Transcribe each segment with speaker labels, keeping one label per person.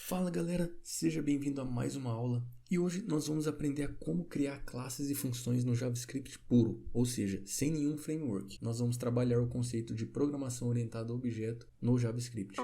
Speaker 1: Fala galera, seja bem-vindo a mais uma aula e hoje nós vamos aprender a como criar classes e funções no JavaScript puro, ou seja, sem nenhum framework. Nós vamos trabalhar o conceito de programação orientada a objeto no JavaScript.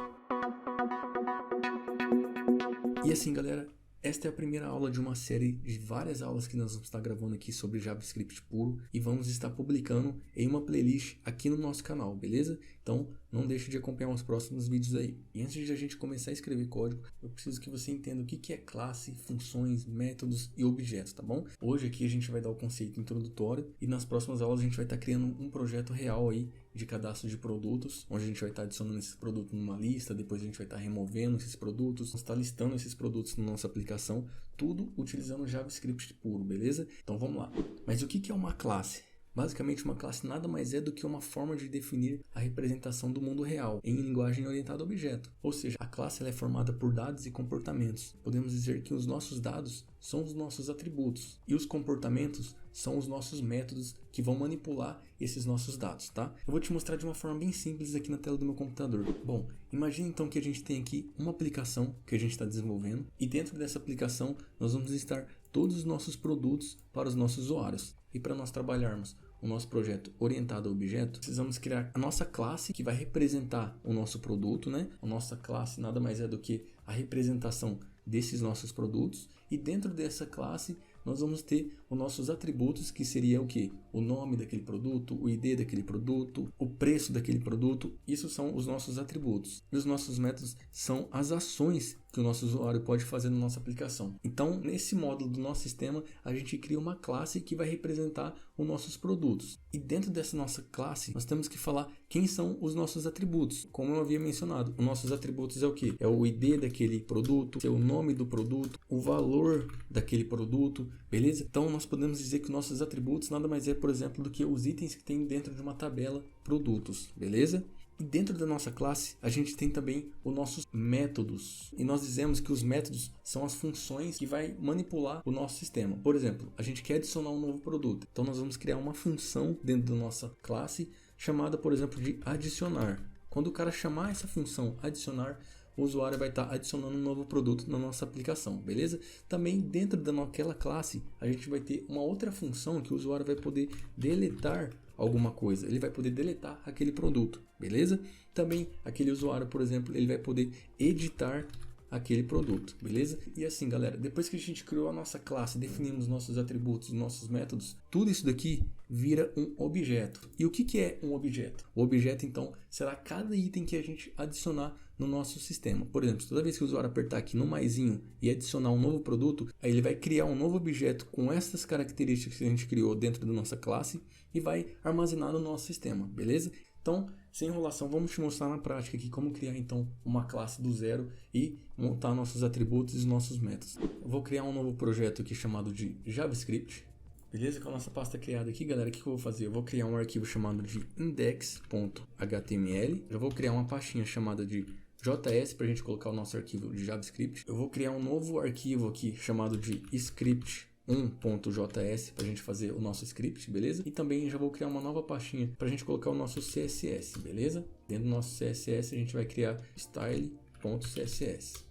Speaker 1: E assim galera, esta é a primeira aula de uma série de várias aulas que nós vamos estar gravando aqui sobre JavaScript puro e vamos estar publicando em uma playlist aqui no nosso canal, beleza? Então não deixe de acompanhar os próximos vídeos aí. E antes de a gente começar a escrever código, eu preciso que você entenda o que é classe, funções, métodos e objetos, tá bom? Hoje aqui a gente vai dar o conceito introdutório e nas próximas aulas a gente vai estar criando um projeto real aí de cadastro de produtos, onde a gente vai estar adicionando esses produtos numa lista, depois a gente vai estar removendo esses produtos, vamos estar listando esses produtos na nossa aplicação, tudo utilizando JavaScript puro, beleza? Então vamos lá. Mas o que é uma classe? Basicamente, uma classe nada mais é do que uma forma de definir a representação do mundo real em linguagem orientada a objeto. Ou seja, a classe ela é formada por dados e comportamentos. Podemos dizer que os nossos dados são os nossos atributos e os comportamentos são os nossos métodos que vão manipular esses nossos dados, tá? Eu vou te mostrar de uma forma bem simples aqui na tela do meu computador. Bom, imagine então que a gente tem aqui uma aplicação que a gente está desenvolvendo e dentro dessa aplicação nós vamos listar todos os nossos produtos para os nossos usuários. E para nós trabalharmos o nosso projeto orientado a objeto, precisamos criar a nossa classe que vai representar o nosso produto, né? A nossa classe nada mais é do que a representação desses nossos produtos e dentro dessa classe nós vamos ter os nossos atributos, que seria o que? O nome daquele produto, o ID daquele produto, o preço daquele produto. Isso são os nossos atributos. E os nossos métodos são as ações que o nosso usuário pode fazer na nossa aplicação. Então, nesse módulo do nosso sistema, a gente cria uma classe que vai representar os nossos produtos. E dentro dessa nossa classe, nós temos que falar quem são os nossos atributos. Como eu havia mencionado, os nossos atributos é o que? É o ID daquele produto, é o nome do produto, o valor daquele produto, beleza? Então, nós podemos dizer que nossos atributos nada mais é, por exemplo, do que os itens que tem dentro de uma tabela produtos, beleza? E dentro da nossa classe, a gente tem também os nossos métodos. E nós dizemos que os métodos são as funções que vai manipular o nosso sistema. Por exemplo, a gente quer adicionar um novo produto. Então nós vamos criar uma função dentro da nossa classe chamada, por exemplo, de adicionar. Quando o cara chamar essa função adicionar, o usuário vai estar adicionando um novo produto na nossa aplicação, beleza? Também dentro daquela classe, a gente vai ter uma outra função que o usuário vai poder deletar alguma coisa. Ele vai poder deletar aquele produto, beleza? Também aquele usuário, por exemplo, ele vai poder editar aquele produto, beleza? E assim, galera, depois que a gente criou a nossa classe, definimos nossos atributos, nossos métodos, tudo isso daqui vira um objeto. E o que é um objeto? O objeto, então, será cada item que a gente adicionar no nosso sistema. Por exemplo, toda vez que o usuário apertar aqui no maisinho e adicionar um novo produto, aí ele vai criar um novo objeto com essas características que a gente criou dentro da nossa classe e vai armazenar no nosso sistema, beleza? Então, sem enrolação, vamos te mostrar na prática aqui como criar então uma classe do zero e montar nossos atributos e nossos métodos. Eu vou criar um novo projeto aqui chamado de JavaScript. Beleza? Com a nossa pasta criada aqui, galera, o que eu vou fazer? Eu vou criar um arquivo chamado de index.html. Eu vou criar uma pastinha chamada de JS para a gente colocar o nosso arquivo de JavaScript. Eu vou criar um novo arquivo aqui chamado de script1.js para a gente fazer o nosso script, beleza? E também já vou criar uma nova pastinha para a gente colocar o nosso CSS, beleza? Dentro do nosso CSS a gente vai criar style.css.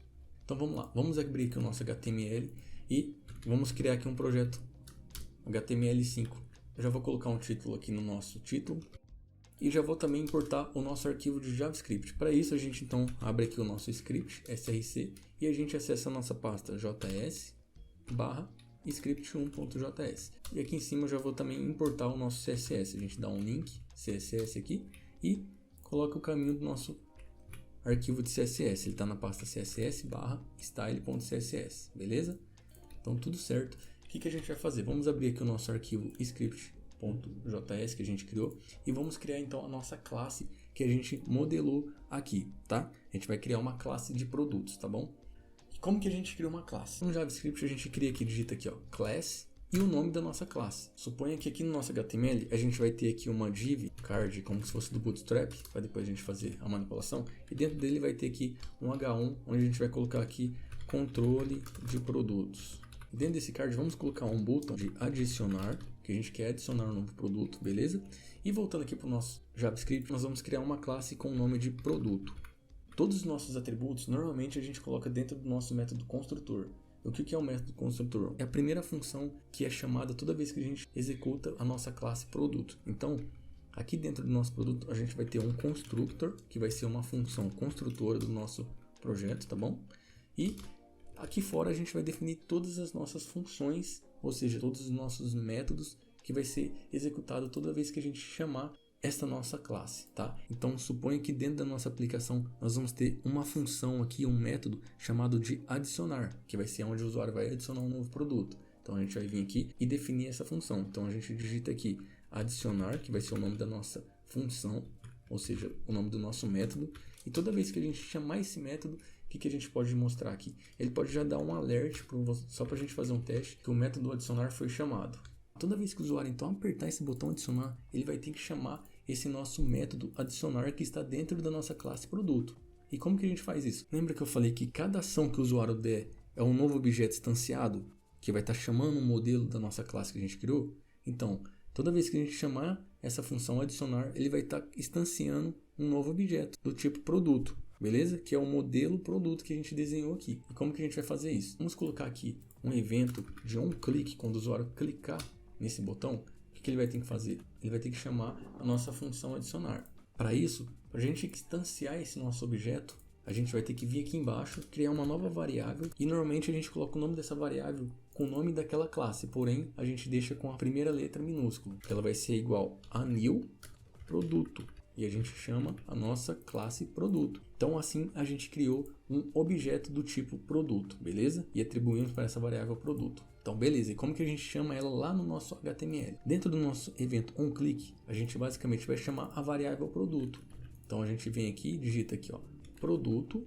Speaker 1: Então vamos lá, vamos abrir aqui o nosso HTML e vamos criar aqui um projeto HTML5. Eu já vou colocar um título aqui no nosso título. E já vou também importar o nosso arquivo de JavaScript. Para isso a gente então abre aqui o nosso script, src, e a gente acessa a nossa pasta js/script1.js. E aqui em cima eu já vou também importar o nosso CSS. A gente dá um link CSS aqui e coloca o caminho do nosso arquivo de CSS. Ele está na pasta css/style.css, beleza? Então tudo certo. O que a gente vai fazer? Vamos abrir aqui o nosso arquivo script.js que a gente criou e vamos criar então a nossa classe que a gente modelou aqui, tá? A gente vai criar uma classe de produtos, tá bom? E como que a gente cria uma classe? No JavaScript a gente cria aqui, digita aqui, ó, class e o nome da nossa classe. Suponha que aqui no nosso HTML a gente vai ter aqui uma div card como se fosse do Bootstrap, para depois a gente fazer a manipulação, e dentro dele vai ter aqui um H1 onde a gente vai colocar aqui controle de produtos. Dentro desse card vamos colocar um botão de adicionar, que a gente quer adicionar um novo produto, beleza? E voltando aqui para o nosso JavaScript, nós vamos criar uma classe com o nome de produto. todos os nossos atributos, normalmente a gente coloca dentro do nosso método construtor. O que é o método construtor? É a primeira função que é chamada toda vez que a gente executa a nossa classe produto. Então, aqui dentro do nosso produto, a gente vai ter um constructor, que vai ser uma função construtora do nosso projeto, tá bom? E aqui fora a gente vai definir todas as nossas funções, ou seja, todos os nossos métodos que vai ser executado toda vez que a gente chamar esta nossa classe, tá? Então suponha que dentro da nossa aplicação nós vamos ter uma função aqui, um método chamado de adicionar, que vai ser onde o usuário vai adicionar um novo produto. Então a gente vai vir aqui e definir essa função. Então a gente digita aqui adicionar, que vai ser o nome da nossa função, ou seja, o nome do nosso método. E toda vez que a gente chamar esse método, o que a gente pode mostrar aqui? Ele pode já dar um alert só para a gente fazer um teste que o método adicionar foi chamado. Toda vez que o usuário então apertar esse botão adicionar, ele vai ter que chamar esse nosso método adicionar que está dentro da nossa classe produto. E como que a gente faz isso? Lembra que eu falei que cada ação que o usuário der é um novo objeto instanciado que vai estar chamando um modelo da nossa classe que a gente criou? Então, toda vez que a gente chamar essa função adicionar, ele vai estar instanciando um novo objeto do tipo produto, beleza? Que é o modelo produto que a gente desenhou aqui. E como que a gente vai fazer isso? Vamos colocar aqui um evento de onClick, quando o usuário clicar nesse botão. O que ele vai ter que fazer? Ele vai ter que chamar a nossa função adicionar. Para isso, para a gente instanciar esse nosso objeto, a gente vai ter que vir aqui embaixo, criar uma nova variável e normalmente a gente coloca o nome dessa variável com o nome daquela classe, porém a gente deixa com a primeira letra minúscula, que ela vai ser igual a new produto e a gente chama a nossa classe produto. Então assim a gente criou um objeto do tipo produto, beleza? E atribuímos para essa variável produto. Então, beleza, e como que a gente chama ela lá no nosso HTML? Dentro do nosso evento onClick, a gente basicamente vai chamar a variável produto. Então, a gente vem aqui, digita aqui, ó, produto,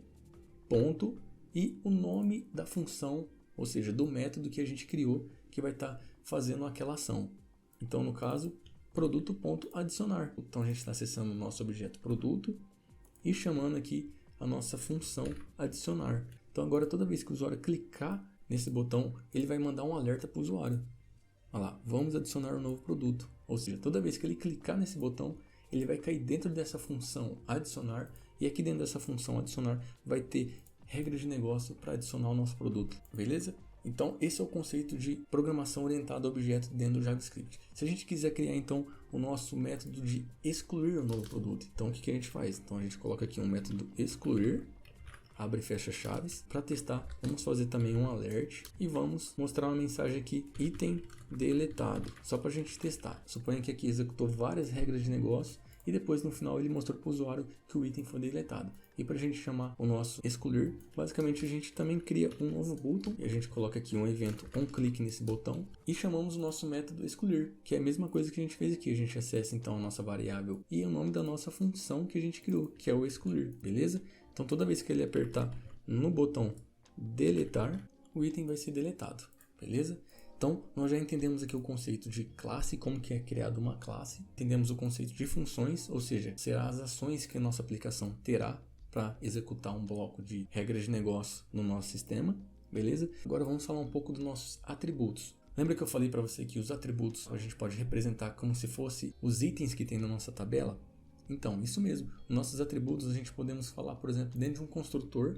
Speaker 1: ponto, e o nome da função, ou seja, do método que a gente criou, que vai estar fazendo aquela ação. Então, no caso, produto.adicionar. Então, a gente está acessando o nosso objeto produto e chamando aqui a nossa função adicionar. Então, agora, toda vez que o usuário clicar nesse botão, ele vai mandar um alerta para o usuário. Olha lá, vamos adicionar um novo produto. Ou seja, toda vez que ele clicar nesse botão, ele vai cair dentro dessa função adicionar. E aqui dentro dessa função adicionar vai ter regra de negócio para adicionar o nosso produto. Beleza? Então, esse é o conceito de programação orientada a objeto dentro do JavaScript. Se a gente quiser criar, então, o nosso método de excluir o novo produto, então, o que a gente faz? Então, a gente coloca aqui um método excluir, abre e fecha chaves. Para testar, vamos fazer também um alert e vamos mostrar uma mensagem aqui, item deletado, só para a gente testar. Suponha que aqui executou várias regras de negócio e depois no final ele mostrou para o usuário que o item foi deletado. E para a gente chamar o nosso excluir, basicamente a gente também cria um novo botão e a gente coloca aqui um evento onClick nesse botão e chamamos o nosso método excluir, que é a mesma coisa que a gente fez aqui. A gente acessa então a nossa variável e o nome da nossa função que a gente criou, que é o excluir, beleza? Então toda vez que ele apertar no botão deletar, o item vai ser deletado, beleza? Então nós já entendemos aqui o conceito de classe, como que é criada uma classe. Entendemos o conceito de funções, ou seja, serão as ações que a nossa aplicação terá para executar um bloco de regras de negócio no nosso sistema, beleza? Agora vamos falar um pouco dos nossos atributos. Lembra que eu falei para você que os atributos a gente pode representar como se fosse os itens que tem na nossa tabela? Então, isso mesmo. Nossos atributos a gente podemos falar, por exemplo, dentro de um construtor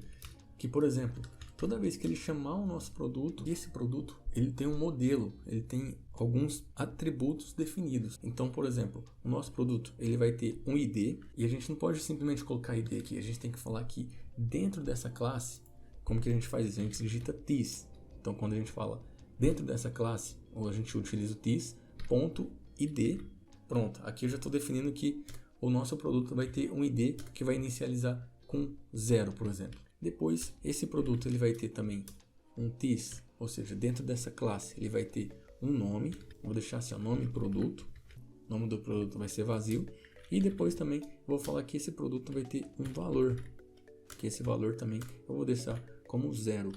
Speaker 1: que, por exemplo, toda vez que ele chamar o nosso produto, esse produto ele tem um modelo, ele tem alguns atributos definidos. Então, por exemplo, o nosso produto ele vai ter um ID e a gente não pode simplesmente colocar ID aqui. A gente tem que falar que dentro dessa classe, como que a gente faz isso? A gente digita this. Então, quando a gente fala dentro dessa classe, ou a gente utiliza o this.id, pronto. Aqui eu já estou definindo que o nosso produto vai ter um ID que vai inicializar com 0, por exemplo. Depois, esse produto ele vai ter também um this, ou seja, dentro dessa classe ele vai ter um nome. Vou deixar assim, o nome produto. O nome do produto vai ser vazio. E depois também vou falar que esse produto vai ter um valor, que esse valor também eu vou deixar como 0,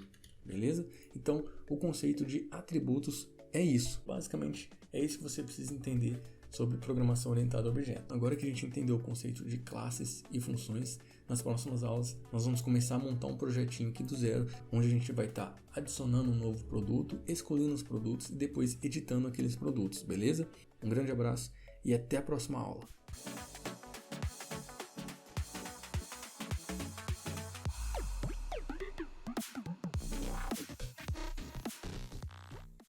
Speaker 1: beleza? Então, o conceito de atributos é isso. Basicamente, é isso que você precisa entender sobre programação orientada a objeto. Agora que a gente entendeu o conceito de classes e funções, nas próximas aulas nós vamos começar a montar um projetinho aqui do zero, onde a gente vai estar adicionando um novo produto, escolhendo os produtos e depois editando aqueles produtos, beleza? Um grande abraço e até a próxima aula.